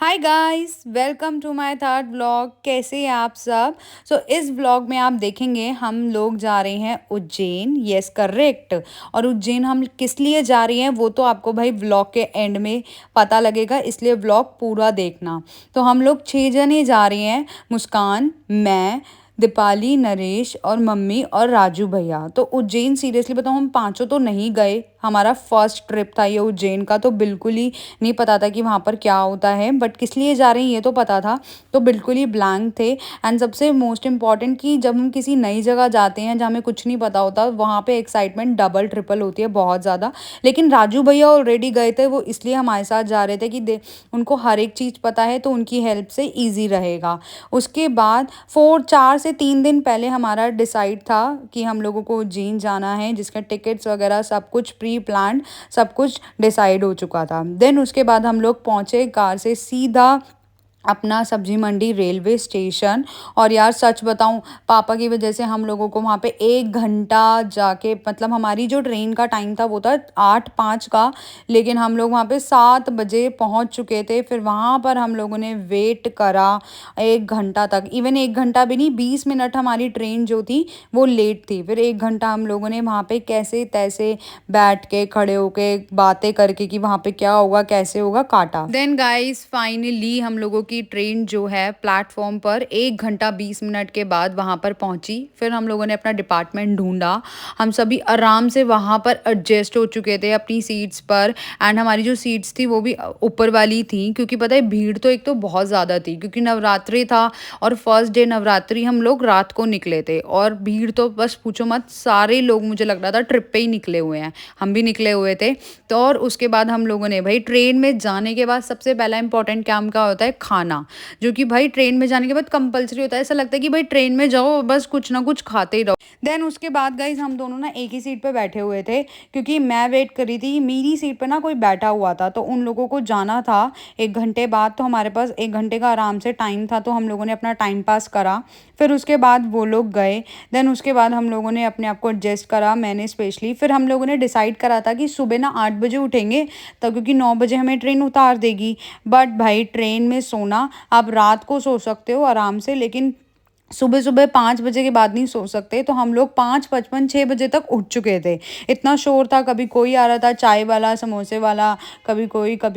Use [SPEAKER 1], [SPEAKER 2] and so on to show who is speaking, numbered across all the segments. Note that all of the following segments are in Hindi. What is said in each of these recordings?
[SPEAKER 1] Hi guys, welcome to my third vlog. कैसे हैं आप सब? इस व्लॉग में आप देखेंगे हम लोग जा रहे हैं उज्जैन। Yes, correct. और उज्जैन हम किस लिए जा रहे हैं वो तो आपको भाई व्लॉग के एंड में पता लगेगा, इसलिए व्लॉग पूरा देखना। तो हम लोग 6 जने जा रहे हैं, मुस्कान, मैं, दीपाली, नरेश और मम्मी और राजू भैया। तो उज्जैन सीरियसली बताऊँ, हम पांचों तो नहीं गए। हमारा फर्स्ट ट्रिप था ये उज्जैन का, तो बिल्कुल ही नहीं पता था कि वहाँ पर क्या होता है, बट किस लिए जा रहे हैं ये तो पता था। तो बिल्कुल ही ब्लैंक थे। एंड सबसे मोस्ट इम्पॉर्टेंट कि जब हम किसी नई जगह जाते हैं जहाँ हमें कुछ नहीं पता होता, वहाँ पे एक्साइटमेंट डबल ट्रिपल होती है, बहुत ज़्यादा। लेकिन राजू भैया ऑलरेडी गए थे, वो इसलिए हमारे साथ जा रहे थे कि उनको हर एक चीज़ पता है, तो उनकी हेल्प से ईजी रहेगा। उसके बाद 4 से 3 दिन पहले हमारा डिसाइड था कि हम लोगों को उज्जैन जाना है, जिसका टिकट्स वगैरह सब कुछ प्री प्लान्ड, सब कुछ डिसाइड हो चुका था। देन उसके बाद हम लोग पहुँचे कार से सीधा अपना सब्जी मंडी रेलवे स्टेशन। और यार सच बताऊं, पापा की वजह से हम लोगों को वहाँ पे 1 घंटा जाके, मतलब हमारी जो ट्रेन का टाइम था वो था 8:05 का, लेकिन हम लोग वहाँ पे 7 बजे पहुँच चुके थे। फिर वहाँ पर हम लोगों ने वेट करा 1 घंटा तक, इवन 1 घंटा भी नहीं, 20 मिनट हमारी ट्रेन जो थी वो लेट थी। फिर 1 घंटा हम लोगों ने वहाँ पे कैसे तैसे बैठ के, खड़े होके, बातें करके कि वहाँ पे क्या होगा कैसे होगा, काटा। देन गाइस फाइनली हम लोगों की ट्रेन जो है प्लेटफॉर्म पर 1 घंटा 20 मिनट के बाद वहाँ पर पहुँची। फिर हम लोगों ने अपना डिपार्टमेंट ढूंढा। हम सभी आराम से वहाँ पर एडजस्ट हो चुके थे अपनी सीट्स पर। एंड हमारी जो सीट्स थी वो भी ऊपर वाली थी, क्योंकि पता है भीड़ तो एक तो बहुत ज़्यादा थी, क्योंकि नवरात्रि था और फर्स्ट डे नवरात्रि हम लोग रात को निकले थे। और भीड़ तो बस पूछो मत, सारे लोग मुझे लग रहा था ट्रिप पे ही निकले हुए हैं, हम भी निकले हुए थे। तो और उसके बाद हम लोगों ने भाई ट्रेन में जाने के बाद सबसे पहला इंपॉर्टेंट काम का होता है खाना, जो कि भाई ट्रेन में जाने के बाद कंपलसरी होता है। ऐसा लगता है कि भाई ट्रेन में जाओ बस कुछ ना कुछ खाते ही रहो। देन उसके बाद गाइज हम दोनों ना एक ही सीट पे बैठे हुए थे, क्योंकि मैं वेट कर रही थी, मेरी सीट पे ना कोई बैठा हुआ था, तो उन लोगों को जाना था 1 घंटे बाद। तो हमारे पास 1 घंटे का आराम से टाइम था, तो हम लोगों ने अपना टाइम पास करा। फिर उसके बाद वो लोग गए। देन उसके बाद हम लोगों ने अपने आप को एडजस्ट करा, मैंने स्पेशली। फिर हम लोगों ने डिसाइड करा था कि सुबह ना 8 बजे उठेंगे, तब क्योंकि 9 बजे हमें ट्रेन उतार देगी। बट भाई ट्रेन में सोना, आप रात को सो सकते हो आराम से, लेकिन सुबह सुबह 5 बजे के बाद नहीं सो सकते। तो हम लोग 5:55 6 बजे तक उठ चुके थे। इतना शोर था, कभी कोई आ रहा था चाय वाला, समोसे वाला, कभी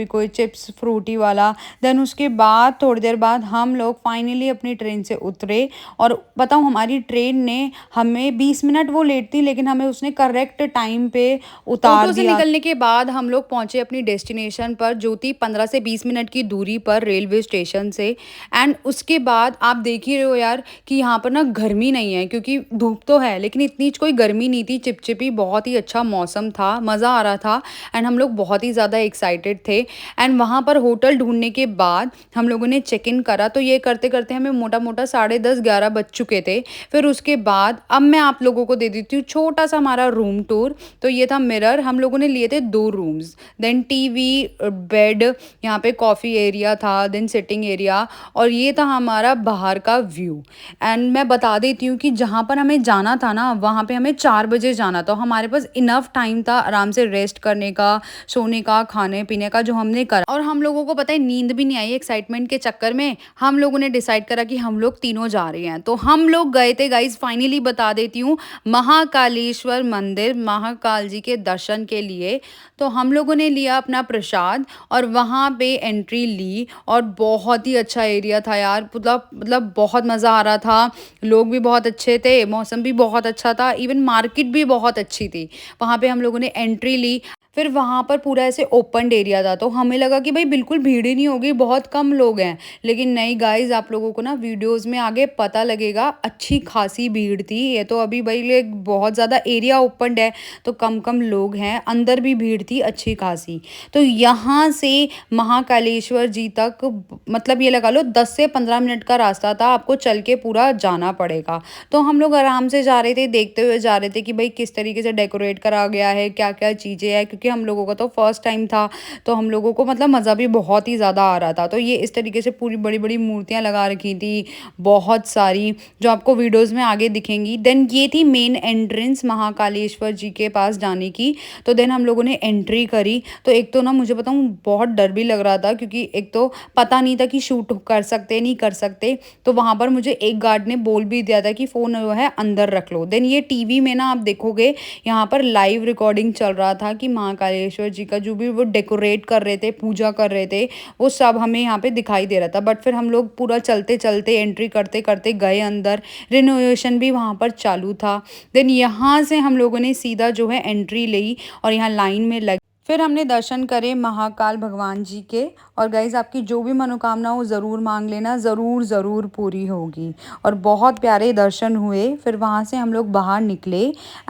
[SPEAKER 1] कोई चिप्स फ्रूटी वाला। देन उसके बाद थोड़ी देर बाद हम लोग फाइनली अपनी ट्रेन से उतरे। और बताऊँ, हमारी ट्रेन ने हमें 20 मिनट वो लेट थी, लेकिन हमें उसने करेक्ट टाइम पे उतार दिया। निकलने के बाद हम लोग पहुंचे अपनी डेस्टिनेशन पर, जो थी 15 से 20 मिनट की दूरी पर रेलवे स्टेशन से। एंड उसके बाद आप देख ही रहे हो यार कि यहाँ पर ना गर्मी नहीं है, क्योंकि धूप तो है लेकिन इतनी कोई गर्मी नहीं थी, चिपचिपी, बहुत ही अच्छा मौसम था, मज़ा आ रहा था। एंड हम लोग बहुत ही ज़्यादा एक्साइटेड थे। एंड वहाँ पर होटल ढूंढने के बाद हम लोगों ने चेक इन करा, तो ये करते करते हमें मोटा मोटा 10:30 11 बज चुके थे। फिर उसके बाद अब मैं आप लोगों को दे देती हूँ छोटा सा हमारा रूम टूर। तो ये था मिरर, हम लोगों ने लिए थे 2 रूम्स। देन टीवी, बेड, यहाँ पे कॉफ़ी एरिया था, देन सिटिंग एरिया, और ये था हमारा बाहर का व्यू। एंड मैं बता देती हूँ कि जहाँ पर हमें जाना था ना, वहाँ पे हमें 4 बजे जाना था। हमारे पास इनफ टाइम था आराम से रेस्ट करने का, सोने का, खाने पीने का, जो हमने करा। और हम लोगों को पता है नींद भी नहीं आई एक्साइटमेंट के चक्कर में। हम लोगों ने डिसाइड करा कि हम लोग तीनों जा रहे हैं, तो हम लोग गए थे गाइज, फाइनली बता देती हूँ, महाकालेश्वर मंदिर, महाकाल जी के दर्शन के लिए। तो हम लोगों ने लिया अपना प्रसाद और वहाँ पे एंट्री ली, और बहुत ही अच्छा एरिया था यार। मतलब बहुत मज़ा आ रहा था, लोग भी बहुत अच्छे थे, मौसम भी बहुत अच्छा था, इवन मार्केट भी बहुत अच्छी थी। वहाँ पे हम लोगों ने एंट्री ली। फिर वहाँ पर पूरा ऐसे ओपन एरिया था, तो हमें लगा कि भाई बिल्कुल भीड़ ही नहीं होगी, बहुत कम लोग हैं। लेकिन नहीं गाइज, आप लोगों को ना वीडियोस में आगे पता लगेगा, अच्छी खासी भीड़ थी। ये तो अभी भाई बहुत ज़्यादा एरिया ओपन है, तो कम कम लोग हैं, अंदर भी भीड़ थी अच्छी खासी। तो यहाँ से महाकालेश्वर जी तक मतलब ये लगा लो 10 से 15 मिनट का रास्ता था, आपको चल के पूरा जाना पड़ेगा। तो हम लोग आराम से जा रहे थे, देखते हुए जा रहे थे कि भाई किस तरीके से डेकोरेट करा गया है, क्या क्या चीज़ें हैं, क्योंकि क्योंकि हम लोगों का तो फर्स्ट टाइम था, तो हम लोगों को मतलब मज़ा भी बहुत ही ज़्यादा आ रहा था। तो ये इस तरीके से पूरी बड़ी-बड़ी मूर्तियाँ लगा रखी थी, बहुत सारी, जो आपको वीडियोज़ में आगे दिखेंगी। देन ये थी मेन एंट्रेंस महाकालेश्वर जी के पास जाने की। तो देन हम लोगों ने एंट्री करी, तो एक तो ना मुझे बताऊँ बहुत डर भी लग रहा था, क्योंकि एक तो पता नहीं था कि शूट कर सकते, नहीं कर सकते। तो वहाँ पर मुझे एक गार्ड ने बोल भी दिया था कि फ़ोन जो है अंदर रख लो। देन ये टीवी में ना आप देखोगे, यहाँ पर लाइव रिकॉर्डिंग चल रहा था कि महाकालेश्वर जी का जो भी वो डेकोरेट कर रहे थे, पूजा कर रहे थे, वो सब हमें यहाँ पे दिखाई दे रहा था। बट फिर हम लोग पूरा चलते-चलते एंट्री करते-करते गए अंदर, रिनोवेशन भी वहाँ पर चालू था। देन यहाँ से हम लोगों ने सीधा जो है एंट्री ली और यहाँ लाइन में लग फिर हमने दर्शन करे महाकाल भगवान जी के। और गाइज़ आपकी जो भी मनोकामना हो ज़रूर मांग लेना, ज़रूर ज़रूर पूरी होगी। और बहुत प्यारे दर्शन हुए। फिर वहाँ से हम लोग बाहर निकले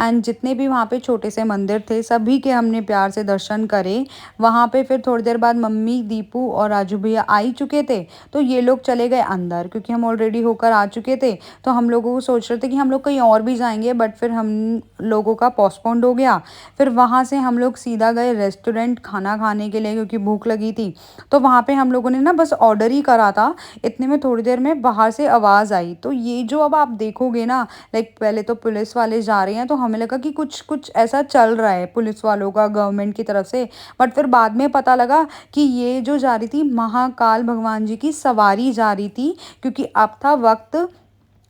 [SPEAKER 1] एंड जितने भी वहाँ पे छोटे से मंदिर थे सभी के हमने प्यार से दर्शन करे। वहाँ पे फिर थोड़ी देर बाद मम्मी, दीपू और राजू भैया आ ही चुके थे, तो ये लोग चले गए अंदर, क्योंकि हम ऑलरेडी होकर आ चुके थे। तो हम लोगों को सोच रहे थे कि हम लोग कहीं और भी जाएंगे, बट फिर हम लोगों का पोस्टपोन्ड हो गया। फिर वहाँ से हम लोग सीधा गए रेस्टोरेंट खाना खाने के लिए, क्योंकि भूख लगी थी। तो वहाँ पे हम लोगों ने ना बस ऑर्डर ही करा था, इतने में थोड़ी देर में बाहर से आवाज़ आई। तो ये जो अब आप देखोगे ना, लाइक पहले तो पुलिस वाले जा रहे हैं, तो हमें लगा कि कुछ कुछ ऐसा चल रहा है पुलिस वालों का, गवर्नमेंट की तरफ से। बट फिर बाद में पता लगा कि ये जो जा रही थी महाकाल भगवान जी की सवारी जा रही थी, क्योंकि अब था वक्त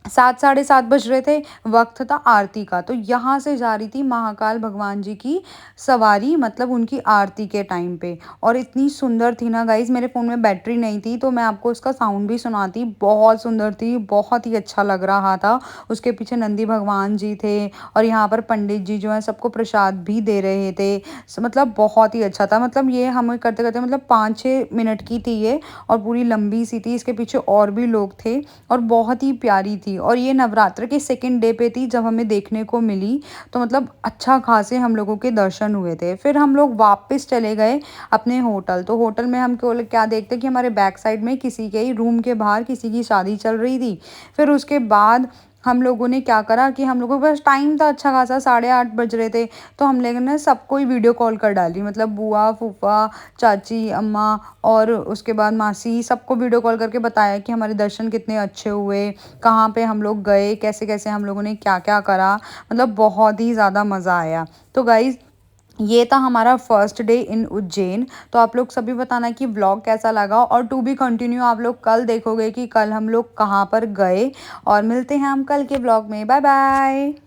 [SPEAKER 1] 7 साढ़े 7 बज रहे थे, वक़्त था आरती का। तो यहाँ से जा रही थी महाकाल भगवान जी की सवारी, मतलब उनकी आरती के टाइम पे। और इतनी सुंदर थी ना गाइज़, मेरे फ़ोन में बैटरी नहीं थी, तो मैं आपको उसका साउंड भी सुनाती। बहुत सुंदर थी, बहुत ही अच्छा लग रहा था। उसके पीछे नंदी भगवान जी थे और यहाँ पर पंडित जी जो हैं सबको प्रसाद भी दे रहे थे। मतलब बहुत ही अच्छा था। मतलब ये हमें करते-करते मतलब 5-6 मिनट की थी ये, और पूरी लंबी सी थी। इसके पीछे और भी लोग थे और बहुत ही प्यारी थी। और ये नवरात्र के सेकंड डे पे थी जब हमें देखने को मिली। तो मतलब अच्छा खासे हम लोगों के दर्शन हुए थे। फिर हम लोग वापस चले गए अपने होटल। तो होटल में हम क्या देखते कि हमारे बैक साइड में किसी के ही रूम के बाहर किसी की शादी चल रही थी। फिर उसके बाद हम लोगों ने क्या करा कि हम लोगों के पास टाइम था अच्छा खासा, 8:30 बज रहे थे। तो हम लोगों ने सबको ही वीडियो कॉल कर डाली, मतलब बुआ, फूफा, चाची, अम्मा और उसके बाद मासी, सबको वीडियो कॉल करके बताया कि हमारे दर्शन कितने अच्छे हुए, कहाँ पे हम लोग गए, कैसे-कैसे हम लोगों ने क्या-क्या करा। मतलब बहुत ही ज़्यादा मज़ा आया। तो गाइज़ ये था हमारा फर्स्ट डे इन उज्जैन। तो आप लोग सभी बताना कि व्लॉग कैसा लगा, और टू बी कंटिन्यू आप लोग कल देखोगे कि कल हम लोग कहाँ पर गए। और मिलते हैं हम कल के व्लॉग में। Bye bye.